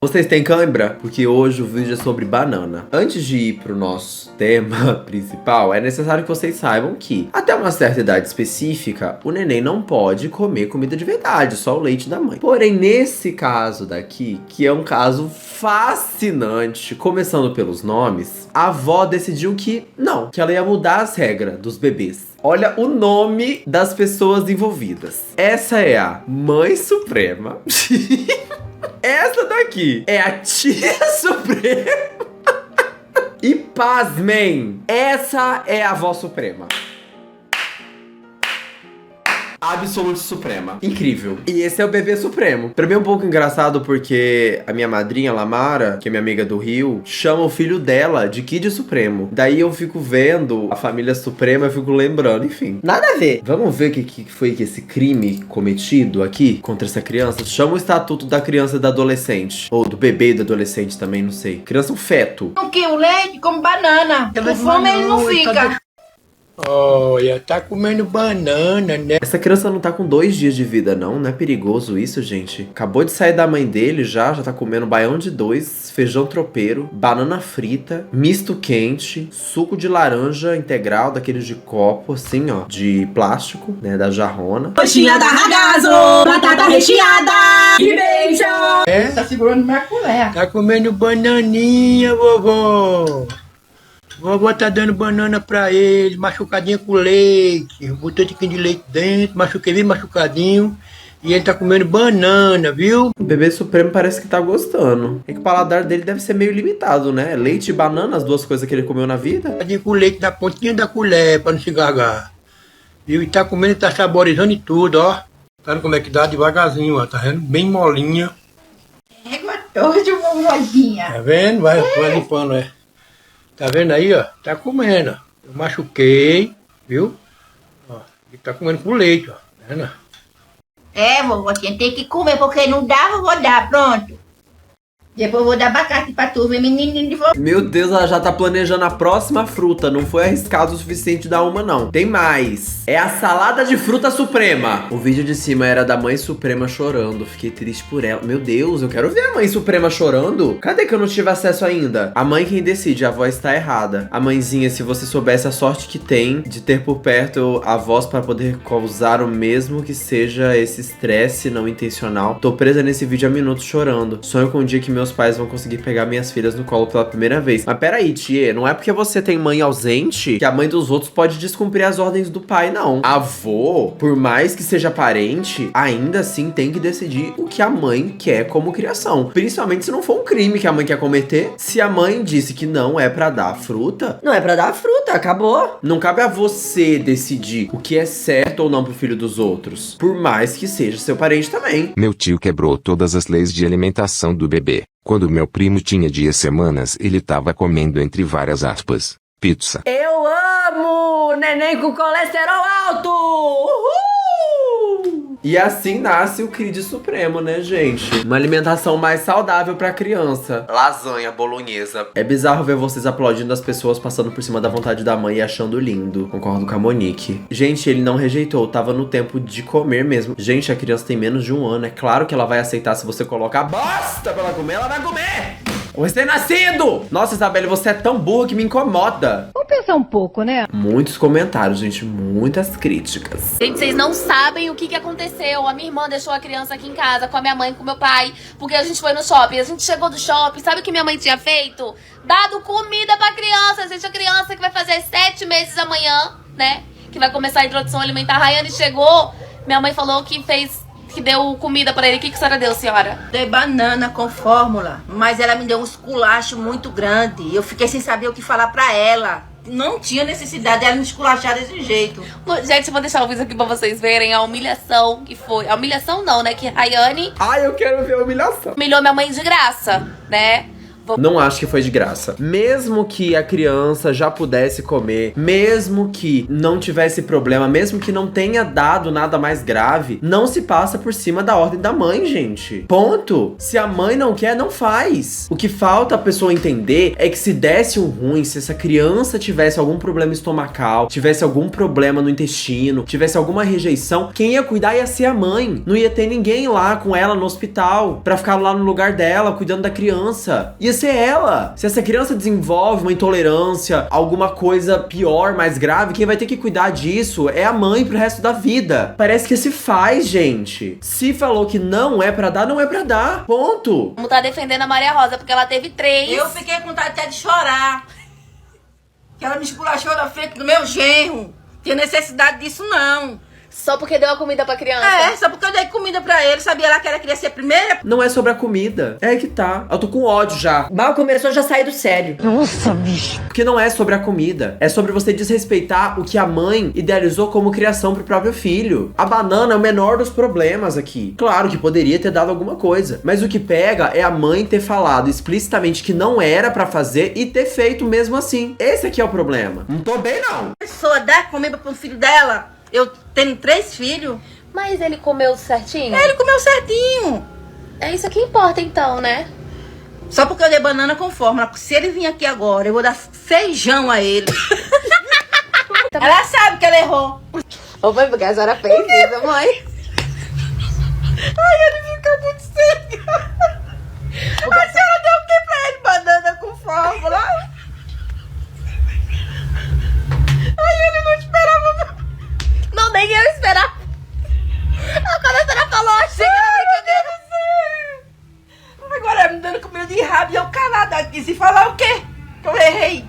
Vocês têm cãibra? Porque hoje o vídeo é sobre banana. Antes de ir pro nosso tema principal, é necessário que vocês saibam que, até uma certa idade específica, o neném não pode comer comida de verdade, só o leite da mãe. Porém, nesse caso daqui, que é um caso fascinante, começando pelos nomes, a avó decidiu que não, que ela ia mudar as regras dos bebês. Olha o nome das pessoas envolvidas. Essa é a Mãe Suprema. Essa daqui é a Tia Suprema. E pasmem, essa é a Avó Suprema. Absolute Suprema. Incrível. E esse é o bebê supremo. Pra mim é um pouco engraçado porque a minha madrinha, Lamara, que é minha amiga do Rio, chama o filho dela de Kid Supremo. Daí eu fico vendo a família Suprema e fico lembrando, enfim. Nada a ver. Vamos ver o que foi que esse crime cometido aqui contra essa criança. Chama o Estatuto da Criança e do Adolescente. Ou do bebê e do adolescente também, não sei. Criança um feto. Não quer o leite, come banana. Com fome ele não fica. Olha, tá comendo banana, né? Essa criança não tá com 2 dias de vida, não. Não é perigoso isso, gente? Acabou de sair da mãe dele já tá comendo baião de 2, feijão tropeiro, banana frita, misto quente, suco de laranja integral, daqueles de copo, assim, ó, de plástico, né, da jarrona. Coxinha da ragazzo, batata recheada, que beijo! Tá segurando minha colher. Tá comendo bananinha, vovó. Vovó tá dando banana pra ele, machucadinha com leite. Botei tiquinho de leite dentro, machuquei bem machucadinho. E ele tá comendo banana, viu? O bebê supremo parece que tá gostando. É que o paladar dele deve ser meio limitado, né? Leite e banana, as 2 coisas que ele comeu na vida. Machucadinho com leite na pontinha da colher, pra não se engasgar. Viu? E tá comendo, tá saborizando e tudo, ó. Tá vendo como é que dá? Devagarzinho, ó. Tá vendo? Bem molinha. É gostoso, vovozinha. Tá vendo? Vai limpando, é. Tá vendo aí, ó? Tá comendo. Eu machuquei, viu? Ó, ele tá comendo com leite, ó. Tá vendo? É, vovozinha, tem que comer, porque não dá, vovó dá, pronto. Depois eu vou dar abacate pra tu, ver menininho de vovó. Meu Deus, ela já tá planejando a próxima fruta. Não foi arriscado o suficiente dar uma, não. Tem mais. É a salada de fruta suprema. O vídeo de cima era da Mãe Suprema chorando. Fiquei triste por ela. Meu Deus, eu quero ver a Mãe Suprema chorando. Cadê que eu não tive acesso ainda? A mãe quem decide, a voz tá errada. A mãezinha, se você soubesse a sorte que tem de ter por perto a voz pra poder causar o mesmo que seja esse estresse não intencional. Tô presa nesse vídeo há minutos chorando. Sonho com um dia que meus pais vão conseguir pegar minhas filhas no colo pela primeira vez. Mas peraí, tia, não é porque você tem mãe ausente que a mãe dos outros pode descumprir as ordens do pai, não. A avó, por mais que seja parente, ainda assim tem que decidir o que a mãe quer como criação. Principalmente se não for um crime que a mãe quer cometer. Se a mãe disse que não é pra dar fruta, não é pra dar fruta, acabou. Não cabe a você decidir o que é certo ou não pro filho dos outros. Por mais que seja seu parente também. Meu tio quebrou todas as leis de alimentação do bebê. Quando meu primo tinha dias semanas, ele tava comendo entre várias aspas, pizza. Eu amo neném com colesterol alto! Uhul! E assim nasce o Kid Supremo, né, gente? Uma alimentação mais saudável pra criança. Lasanha, bolonhesa. É bizarro ver vocês aplaudindo as pessoas passando por cima da vontade da mãe e achando lindo. Concordo com a Monique. Gente, ele não rejeitou, tava no tempo de comer mesmo. Gente, a criança tem menos de 1 ano. É claro que ela vai aceitar se você colocar bosta pra ela comer, ela vai comer! O recém-nascido! Nossa, Isabelle, você é tão burra que me incomoda. Vamos pensar um pouco, né? Muitos comentários, gente. Muitas críticas. Gente, vocês não sabem o que aconteceu. A minha irmã deixou a criança aqui em casa com a minha mãe e com o meu pai, porque a gente foi no shopping. A gente chegou do shopping, sabe o que minha mãe tinha feito? Dado comida pra criança. Gente, a criança que vai fazer 7 meses amanhã, né? Que vai começar a introdução alimentar. A Rayane chegou, minha mãe falou que deu comida pra ele. O que a senhora deu, senhora? Dei banana com fórmula, mas ela me deu um esculacho muito grande. Eu fiquei sem saber o que falar pra ela. Não tinha necessidade dela me esculachar desse jeito. Gente, eu vou deixar o vídeo aqui pra vocês verem a humilhação que foi. A humilhação não, né? Que Rayane Ai, eu quero ver a humilhação. humilhou minha mãe de graça, né? Não acho que foi de graça. Mesmo que a criança já pudesse comer, mesmo que não tivesse problema, mesmo que não tenha dado nada mais grave, não se passa por cima da ordem da mãe, gente. Ponto. Se a mãe não quer, não faz. O que falta a pessoa entender é que se desse um ruim, se essa criança tivesse algum problema estomacal, tivesse algum problema no intestino, tivesse alguma rejeição, quem ia cuidar ia ser a mãe. Não ia ter ninguém lá com ela no hospital pra ficar lá no lugar dela, cuidando da criança. Ia ser ela. Se essa criança desenvolve uma intolerância, alguma coisa pior, mais grave, quem vai ter que cuidar disso é a mãe pro resto da vida. Parece que se faz, gente. Se falou que não é pra dar, não é pra dar. Ponto. Como tá defendendo a Maria Rosa, porque ela teve 3. Eu fiquei com vontade até de chorar. Que ela me esculachou na frente do meu genro. Tinha necessidade disso, não. Só porque deu a comida pra criança? É, só porque eu dei comida pra ele. Sabia lá que ela queria ser a primeira? Não é sobre a comida. É que tá. Eu tô com ódio já. Mal começou, já saí do sério. Porque não é sobre a comida. É sobre você desrespeitar o que a mãe idealizou como criação pro próprio filho. A banana é o menor dos problemas aqui. Claro que poderia ter dado alguma coisa. Mas o que pega é a mãe ter falado explicitamente que não era pra fazer e ter feito mesmo assim. Esse aqui é o problema. Não tô bem, não. A pessoa dá comida pro filho dela. Eu tenho 3 filhos. Mas ele comeu certinho? Ele comeu certinho. É isso que importa então, né? Só porque eu dei banana com fórmula. Se ele vir aqui agora, eu vou dar feijão a ele. Ela sabe que ela errou. Ou foi porque a senhora fez isso, mãe? Ai, ele fica muito sério. A senhora deu o que pra ele? Banana com fórmula? Ai, ele não esperava. Não, nem eu esperava. Quando a senhora falou, achei que era brincadeira. Agora ela me dando comida de rabo e eu calada aqui. Se falar o quê? Que eu errei.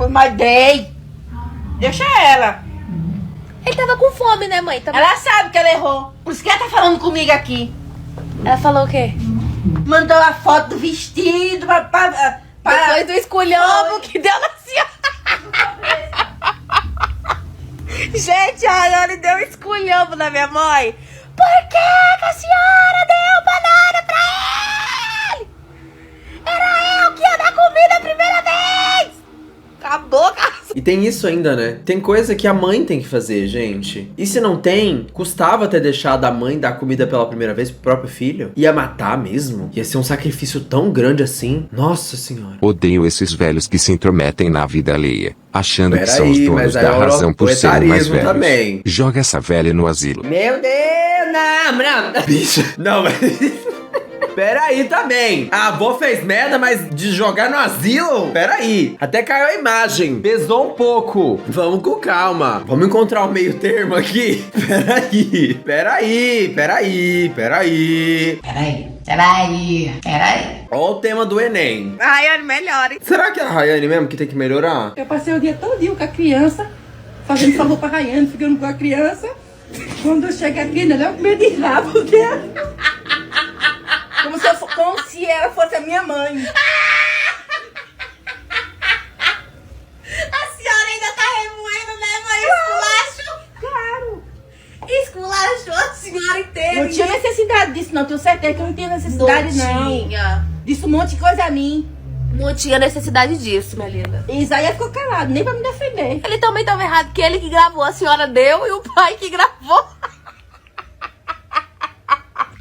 Mas dei. Deixa ela. Ele tava com fome, né, mãe? Ela sabe que ela errou. Por isso que ela tá falando comigo aqui. Ela falou o quê? Mandou a foto do vestido Depois do esculhambo que deu na senhora. Gente, a Rayane deu um esculhambo na minha mãe. Por que a senhora deu banana pra ele? Era eu que ia dar comida a primeira vez. Acabou, cara. E tem isso ainda, né? Tem coisa que a mãe tem que fazer, gente. E se não tem, custava ter deixado a mãe dar comida pela primeira vez pro próprio filho? Ia matar mesmo? Ia ser um sacrifício tão grande assim? Nossa senhora. Odeio esses velhos que se intrometem na vida alheia, achando que são os Peraí, donos mas aí da é o razão por serem mais autoritarismo velhos. também. Joga essa velha no asilo. Meu Deus, não. Bicho. Não, mas... Peraí também. A avó fez merda, mas de jogar no asilo? Peraí. Até caiu a imagem. Pesou um pouco. Vamos com calma. Vamos encontrar o meio termo aqui? Peraí. Olha o tema do Enem. Rayane, melhore. Será que é a Rayane mesmo que tem que melhorar? Eu passei o dia todinho com a criança, fazendo favor pra Rayane, ficando com a criança. Quando eu chego aqui, ainda deu medo de rabo dela. Como se ela fosse a minha mãe. A senhora ainda tá remoendo, né, mãe? Esculacho. Claro. Esculachou a senhora inteira. Não tinha necessidade disso, não. Tenho certeza que não tinha necessidade, não. Tinha. Disse um monte de coisa a mim. Não tinha necessidade disso, minha linda. E Isaías ficou calado, nem pra me defender. Ele também tava errado, que ele que gravou, a senhora deu e o pai que gravou.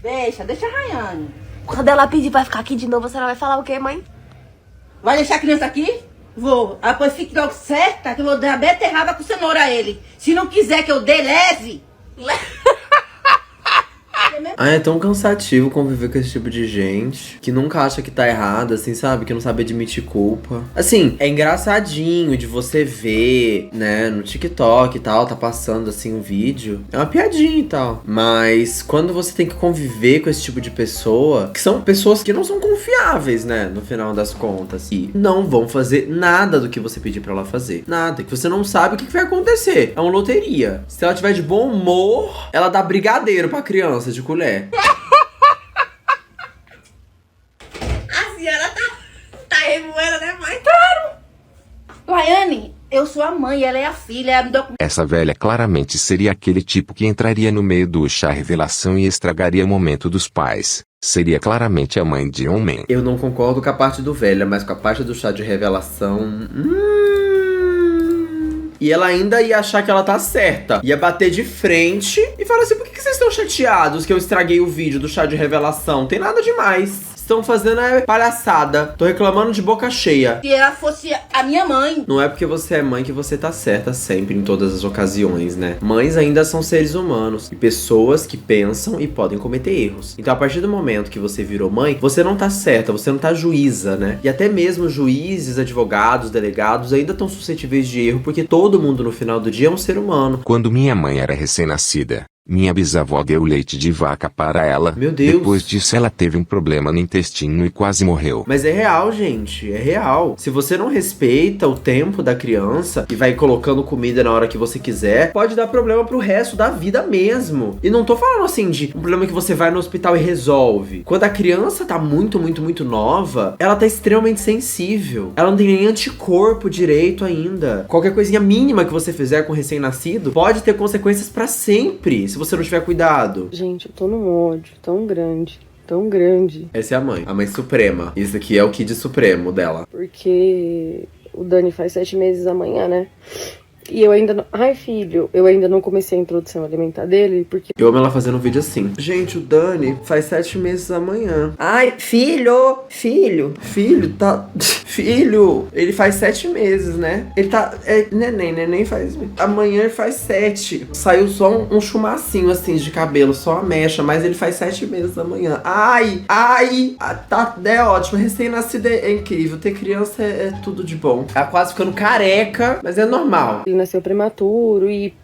Deixa a Rayane. Quando ela pedir pra ficar aqui de novo, a senhora vai falar o quê, mãe? Vai deixar a criança aqui? Vou. Ah, pois fique logo certa que eu vou dar beterraba com cenoura a ele. Se não quiser que eu dê, leve. Ah, é tão cansativo conviver com esse tipo de gente que nunca acha que tá errado, assim, sabe? Que não sabe admitir culpa. Assim, é engraçadinho de você ver, né, no TikTok e tal, tá passando assim um vídeo. É uma piadinha e tal. Mas quando você tem que conviver com esse tipo de pessoa, que são pessoas que não são confiáveis, né, no final das contas, e não vão fazer nada do que você pedir pra ela fazer. Nada. Que você não sabe o que vai acontecer. É uma loteria. Se ela tiver de bom humor, ela dá brigadeiro pra criança de colher. A senhora tá remoendo, né, mãe? Claro. Rayane, eu sou a mãe, ela é a filha. Ela me deu... Essa velha claramente seria aquele tipo que entraria no meio do chá revelação e estragaria o momento dos pais. seria claramente a mãe de homem. Eu não concordo com a parte do velha, mas com a parte do chá de revelação. E ela ainda ia achar que ela tá certa. Ia bater de frente e falar assim: por que vocês estão chateados que eu estraguei o vídeo do chá de revelação? Tem nada demais. Estão fazendo palhaçada. Tô reclamando de boca cheia. Se ela fosse a minha mãe. Não é porque você é mãe que você tá certa sempre, em todas as ocasiões, né? Mães ainda são seres humanos e pessoas que pensam e podem cometer erros. Então, a partir do momento que você virou mãe, você não tá certa, você não tá juíza, né? E até mesmo juízes, advogados, delegados ainda estão suscetíveis de erro, porque todo mundo no final do dia é um ser humano. Quando minha mãe era recém-nascida, minha bisavó deu leite de vaca para ela. Meu Deus. Depois disso ela teve um problema no intestino e quase morreu. Mas é real, gente, é real. Se você não respeita o tempo da criança e vai colocando comida na hora que você quiser, pode dar problema pro resto da vida mesmo. E não tô falando assim de um problema que você vai no hospital e resolve. Quando a criança tá muito nova, ela tá extremamente sensível. Ela não tem nem anticorpo direito ainda. Qualquer coisinha mínima que você fizer com recém-nascido pode ter consequências pra sempre, se você não tiver cuidado. Gente, eu tô num ódio tão grande. Tão grande. Essa é a mãe suprema. Isso aqui é o Kid Supremo dela. Porque o Dani faz 7 meses amanhã, né? E eu ainda não... Ai, filho, eu ainda não comecei a introdução alimentar dele, porque... Eu amo ela fazendo um vídeo assim. Gente, o Dani faz 7 meses amanhã. Ai, filho, Filho, tá... Filho, ele faz 7 meses, né? Ele tá... Neném faz... Amanhã ele faz 7. Saiu só um chumacinho, assim, de cabelo, só a mecha, mas ele faz 7 meses amanhã. Ai! Tá, é ótimo. Recém-nascido é incrível. Ter criança é tudo de bom. Tá quase ficando careca, mas é normal. ele nasceu prematuro e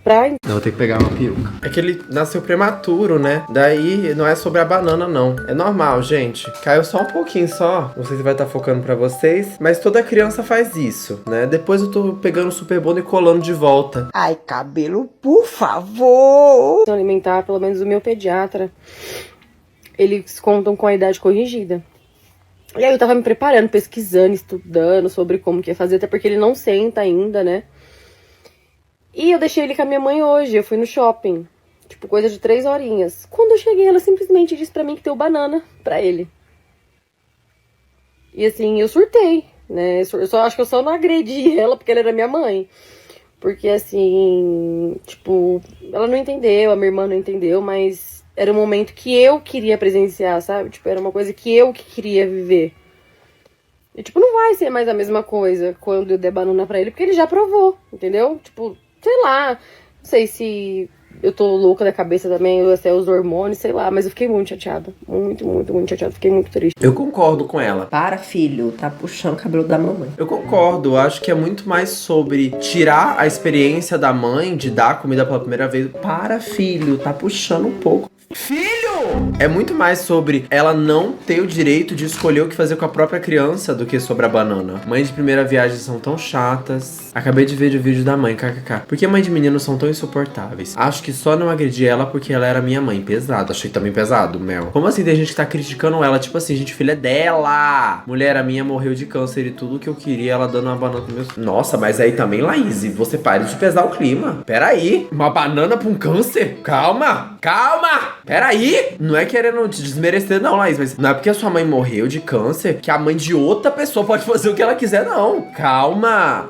pra... Não, vou ter que pegar uma peruca. É que ele nasceu prematuro, né? Daí não é sobre a banana, não. É normal, gente. Caiu só um pouquinho só. Não sei se vai estar focando pra vocês. Mas toda criança faz isso, né? Depois eu tô pegando o Super Bonder e colando de volta. ai, cabelo, por favor. alimentar, pelo menos o meu pediatra, eles contam com a idade corrigida. E aí eu tava me preparando, pesquisando, estudando sobre como que ia fazer, até porque ele não senta ainda, né? E eu deixei ele com a minha mãe hoje, eu fui no shopping, tipo, coisa de 3 horinhas. Quando eu cheguei, ela simplesmente disse pra mim que deu banana pra ele. E assim, eu surtei, né? Acho que eu só não agredi ela porque ela era minha mãe. Porque assim, tipo, ela não entendeu, a minha irmã não entendeu, mas era um momento que eu queria presenciar, sabe? Tipo, era uma coisa que eu queria viver. E tipo, não vai ser mais a mesma coisa quando eu der banana pra ele, porque ele já provou, entendeu? Tipo, sei lá, não sei se eu tô louca da cabeça também, ou até os hormônios, sei lá, mas eu fiquei muito chateada. Muito chateada, fiquei muito triste. Eu concordo com ela. Para, filho, tá puxando o cabelo da mamãe. Eu concordo, acho que é muito mais sobre tirar a experiência da mãe de dar comida pela primeira vez. Para, filho, tá puxando um pouco. Filho! É muito mais sobre ela não ter o direito de escolher o que fazer com a própria criança do que sobre a banana. Mães de primeira viagem são tão chatas. Acabei de ver o vídeo da mãe, kkk. Por que mães de menino são tão insuportáveis? Acho que só não agredi ela porque ela era minha mãe. Pesado, achei também pesado, Mel. Como assim tem gente que tá criticando ela? Tipo assim, gente, filha dela. Mulher, a minha morreu de câncer e tudo que eu queria, ela dando uma banana pro meu... Nossa, mas aí também, Laís, você pare de pesar o clima. Peraí, uma banana pra um câncer? Calma! Peraí! Não é querendo te desmerecer não, Laís, mas não é porque a sua mãe morreu de câncer que a mãe de outra pessoa pode fazer o que ela quiser, não. Calma.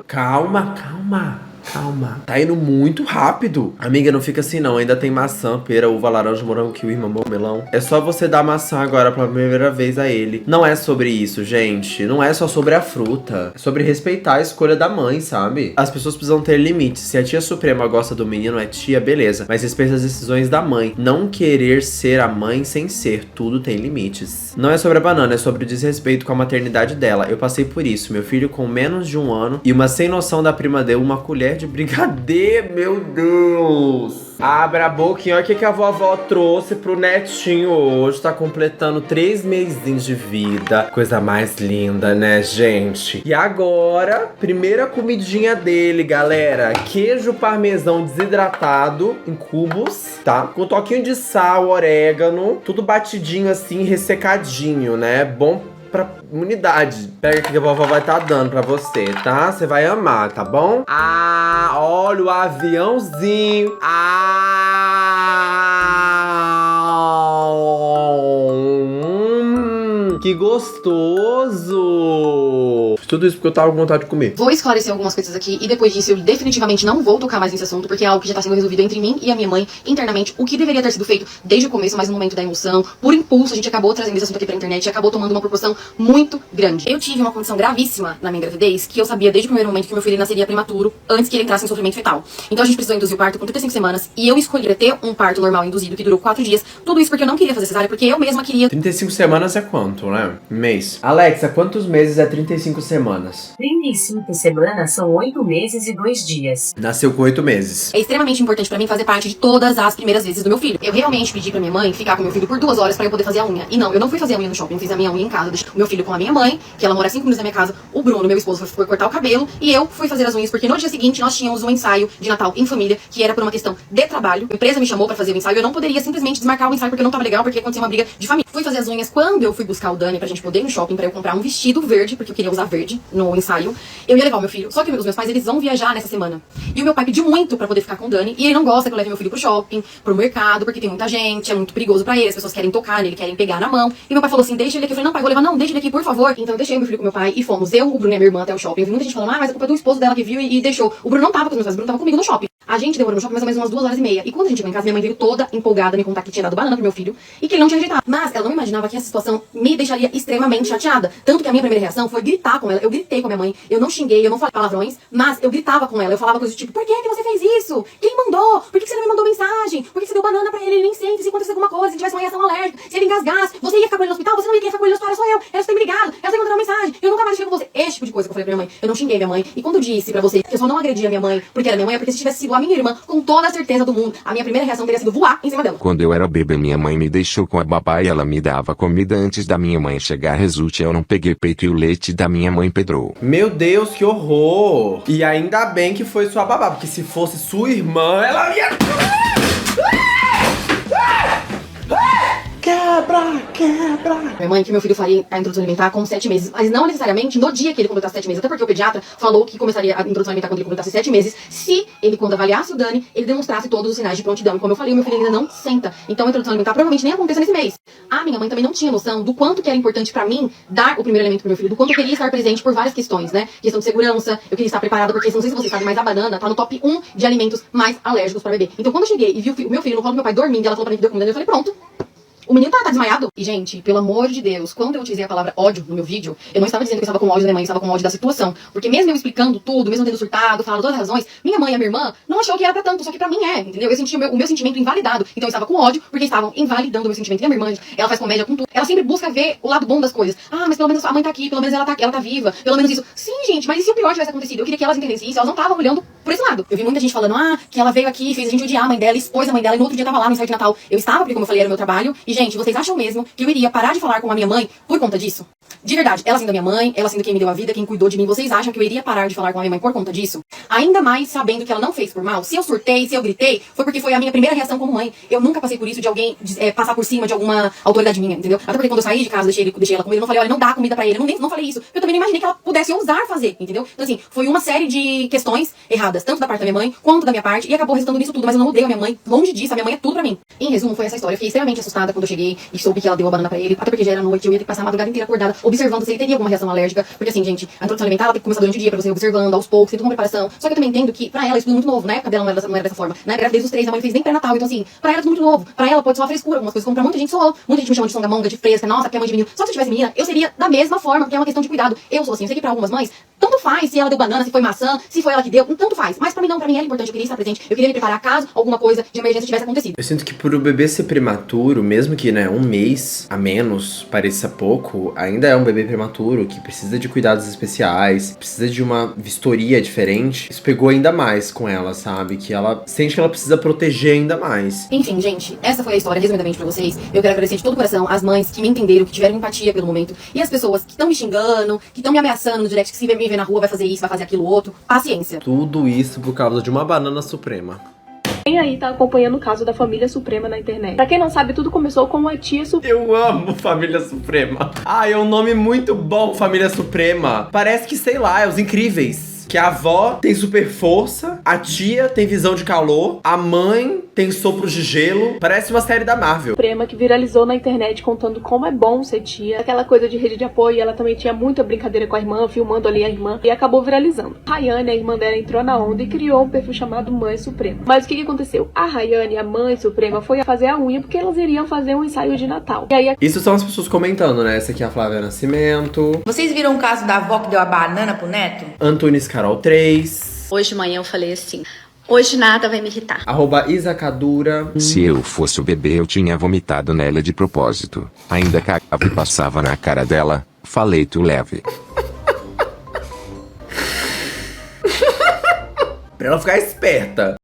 Tá indo muito rápido. Amiga, não fica assim não. Ainda tem maçã, pera, uva, laranja, morango, kiwi, mamão, melão. É só você dar maçã agora pela primeira vez a ele. Não é sobre isso, gente. Não é só sobre a fruta. É sobre respeitar a escolha da mãe, sabe? As pessoas precisam ter limites. Se a tia Suprema gosta do menino, é tia, beleza. Mas respeita as decisões da mãe. Não querer ser a mãe sem ser. Tudo tem limites. Não é sobre a banana, é sobre o desrespeito com a maternidade dela. Eu passei por isso. Meu filho com menos de 1 ano e uma sem noção da prima deu uma colher de brigadeiro, meu Deus. Abra a boquinha, olha o que a vovó trouxe pro netinho hoje. Tá completando 3 mesinhos de vida. Coisa mais linda, né, gente? E agora, primeira comidinha dele, galera. Queijo parmesão desidratado em cubos, tá? Com um toquinho de sal, orégano. Tudo batidinho assim, ressecadinho, né? Bom pra imunidade. Pega aqui que a vovó vai estar dando pra você, tá? Você vai amar, tá bom? Ah, olha o aviãozinho. Ah! Que gostoso! Tudo isso porque eu tava com vontade de comer. Vou esclarecer algumas coisas aqui e depois disso eu definitivamente não vou tocar mais nesse assunto, porque é algo que já tá sendo resolvido entre mim e a minha mãe internamente, o que deveria ter sido feito desde o começo, mas no momento da emoção, por impulso, a gente acabou trazendo esse assunto aqui pra internet e acabou tomando uma proporção muito grande. Eu tive uma condição gravíssima na minha gravidez, que eu sabia desde o primeiro momento que meu filho nasceria prematuro, antes que ele entrasse em sofrimento fetal. Então a gente precisou induzir o parto com 35 semanas e eu escolhi ter um parto normal induzido que durou 4 dias. Tudo isso porque eu não queria fazer cesárea, porque eu mesma queria. 35 semanas é quanto, né? Mês. Alexa, quantos meses é 35 semanas? 35 semanas são 8 meses e 2 dias. Nasceu com 8 meses. É extremamente importante pra mim fazer parte de todas as primeiras vezes do meu filho. Eu realmente pedi pra minha mãe ficar com meu filho por 2 horas pra eu poder fazer a unha. E não, eu não fui fazer a unha no shopping, eu fiz a minha unha em casa. Deixei o meu filho com a minha mãe, que ela mora 5 minutos da minha casa. O Bruno, meu esposo, foi cortar o cabelo. E eu fui fazer as unhas, porque no dia seguinte nós tínhamos um ensaio de Natal em família, que era por uma questão de trabalho. A empresa me chamou pra fazer o ensaio. Eu não poderia simplesmente desmarcar o ensaio porque não tava legal, porque aconteceu uma briga de família. Fui fazer as unhas quando eu fui buscar o Dani pra gente poder ir no shopping, pra eu comprar um vestido verde, porque eu queria usar verde no ensaio. Eu ia levar o meu filho. Só que os meus pais, eles vão viajar nessa semana. E o meu pai pediu muito pra poder ficar com o Dani. E ele não gosta que eu leve meu filho pro shopping, pro mercado, porque tem muita gente, é muito perigoso pra ele, as pessoas querem tocar nele, querem pegar na mão. E meu pai falou assim, deixa ele aqui. Eu falei, não, pai, vou levar, não, deixa ele aqui, por favor. Então eu deixei meu filho com meu pai e fomos eu, o Bruno e a minha irmã até o shopping. Eu vi muita gente falando, mas a culpa é do esposo dela que viu e deixou. O Bruno não tava com os meus pais, o Bruno tava comigo no shopping. A gente demorou no shopping mais ou menos umas 2 horas e meia. E quando a gente chegou em casa, minha mãe veio toda empolgada me contar que tinha dado banana pro meu filho e que ele não tinha rejeitado. Mas ela não imaginava que essa situação me deixaria extremamente chateada. Tanto que a minha primeira reação foi gritar com ela. Eu gritei com a minha mãe. Eu não xinguei, eu não falei palavrões, mas eu gritava com ela. Eu falava coisas do tipo, por que você fez isso? Quem mandou? Por que você não me mandou mensagem? Por que você deu banana pra ele? Ele nem sente. Se acontecesse alguma coisa, se tivesse uma reação alérgica, se ele engasgasse, você ia ficar com ele no hospital? Você não ia ficar com ele no hospital, era só eu. Era só ter me ligado. Era só encontrar uma mensagem. Eu nunca mais fiquei com você. Esse tipo de coisa que eu falei pra minha mãe. Eu não xinguei minha mãe. E quando eu disse pra você que eu só não agredi a minha mãe porque era minha mãe, é porque se tivesse sido a minha irmã, com toda a certeza do mundo, a minha primeira reação teria sido voar em cima dela. Quando eu era bebê, minha mãe me deixou com a babá e ela me dava comida antes da minha mãe chegar. Resulte, eu não peguei peito e o leite da minha mãe pedrou. Meu Deus, que horror! E ainda bem que foi sua babá, porque se fosse sua irmã, ela ia... Quebra, quebra! Minha mãe que meu filho faria a introdução alimentar com 7 meses, mas não necessariamente no dia que ele completasse 7 meses, até porque o pediatra falou que começaria a introdução alimentar quando ele completasse 7 meses, se ele, quando avaliasse o Dani, ele demonstrasse todos os sinais de prontidão. E como eu falei, o meu filho ainda não senta. Então a introdução alimentar provavelmente nem aconteça nesse mês. A minha mãe também não tinha noção do quanto que era importante pra mim dar o primeiro alimento pro meu filho, do quanto eu queria estar presente por várias questões, né? Questão de segurança, eu queria estar preparada, porque não sei se vocês sabem, mas a banana tá no top 1 de alimentos mais alérgicos pra bebê. Então quando eu cheguei e vi o meu filho no colo do meu pai dormindo, e ela falou pra mim que deu comida, eu falei, pronto. O menino tá desmaiado. E, gente, pelo amor de Deus, quando eu utilizei a palavra ódio no meu vídeo, eu não estava dizendo que eu estava com ódio da minha mãe, eu estava com ódio da situação. Porque mesmo eu explicando tudo, mesmo tendo surtado, falando todas as razões, minha mãe e a minha irmã não achou que era pra tanto, só que pra mim é, entendeu? Eu senti o meu sentimento invalidado. Então eu estava com ódio, porque estavam invalidando o meu sentimento. E a minha irmã, ela faz comédia com tudo. Ela sempre busca ver o lado bom das coisas. Ah, mas pelo menos a mãe tá aqui, pelo menos ela tá viva, pelo menos isso. Sim, gente, mas e se o pior tivesse acontecido? Eu queria que elas entendessem isso, elas não estavam olhando por esse lado. Eu vi muita gente falando, que ela veio aqui, fez a gente odiar a mãe dela, expôs a mãe dela, e no outro dia tava lá no ensaio de Natal. Eu estava, porque como eu falei, era o meu trabalho. E, gente, vocês acham mesmo que eu iria parar de falar com a minha mãe por conta disso? De verdade, ela sendo a minha mãe, ela sendo quem me deu a vida, quem cuidou de mim, vocês acham que eu iria parar de falar com a minha mãe por conta disso? Ainda mais sabendo que ela não fez por mal. Se eu surtei, se eu gritei, foi porque foi a minha primeira reação como mãe. Eu nunca passei por isso de alguém passar por cima de alguma autoridade minha, entendeu? Até porque quando eu saí de casa, deixei ela com ele, eu não falei, olha, não dá comida pra ele. Eu não falei isso. Eu também não imaginei que ela pudesse ousar fazer, entendeu? Então assim, foi uma série de questões erradas, tanto da parte da minha mãe, quanto da minha parte, e acabou resultando nisso tudo. Mas eu não odeio a minha mãe, longe disso, a minha mãe é tudo pra mim. Em resumo, foi essa história. Eu fiquei extremamente assustada quando eu cheguei e soube que ela deu a banana pra ele, até porque já era noite, eu ia ter que passar a madrugada inteira acordada, observando se ele teria alguma reação alérgica, porque assim, gente, a introdução alimentar ela tem que começar durante o dia, pra você ir observando aos poucos, tem toda uma preparação. Só que eu também entendo que pra ela isso tudo é muito novo, na época dela não era dessa forma, na gravidez dos 3, a mãe fez nem pré-natal, então assim, pra ela é tudo muito novo, pra ela pode ser uma frescura, algumas coisas como pra muita gente soou, muita gente me chama de songamonga, de fresca, nossa, porque é mãe de menino. Só que se eu tivesse menina, eu seria da mesma forma, porque é uma questão de cuidado. Eu sou assim, eu sei que pra algumas mães, tanto faz se ela deu banana, se foi maçã, se foi ela que deu, tanto faz. Mas pra mim não, pra mim era importante, eu queria estar presente, eu queria me preparar caso alguma coisa de emergência tivesse acontecido. Eu sinto que por o bebê ser prematuro, mesmo que, né, um mês a menos pareça pouco, ainda é um bebê prematuro que precisa de cuidados especiais, precisa de uma vistoria diferente. Isso pegou ainda mais com ela, sabe? Que ela sente que ela precisa proteger ainda mais. Enfim, gente, essa foi a história resumidamente pra vocês. Eu quero agradecer de todo o coração as mães que me entenderam, que tiveram empatia pelo momento, e as pessoas que estão me xingando, que estão me ameaçando no direct, que se me ver na rua vai fazer isso, vai fazer aquilo outro. Paciência. Tudo isso por causa de uma banana suprema. Quem aí tá acompanhando o caso da família Suprema na internet? Pra quem não sabe, tudo começou com uma tia Suprema. Eu amo Família Suprema. É um nome muito bom, Família Suprema. Parece que, sei lá, é os Incríveis. Que a avó tem super força, a tia tem visão de calor, a mãe tem sopros de gelo. Parece uma série da Marvel. Suprema que viralizou na internet contando como é bom ser tia. Aquela coisa de rede de apoio, ela também tinha muita brincadeira com a irmã, filmando ali a irmã, e acabou viralizando. Rayane, a irmã dela, entrou na onda e criou um perfil chamado Mãe Suprema. Mas o que aconteceu? A Rayane, a Mãe Suprema, foi a fazer a unha porque elas iriam fazer um ensaio de Natal. E aí Isso são as pessoas comentando, né? Essa aqui é a Flávia Nascimento. Vocês viram o caso da avó que deu a banana pro neto? Antunes Carol 3. Hoje de manhã eu falei assim, hoje nada vai me irritar. @Isacadura. Se eu fosse o bebê eu tinha vomitado nela de propósito. Ainda cagava e passava na cara dela. Falei tu leve. Pra ela ficar esperta.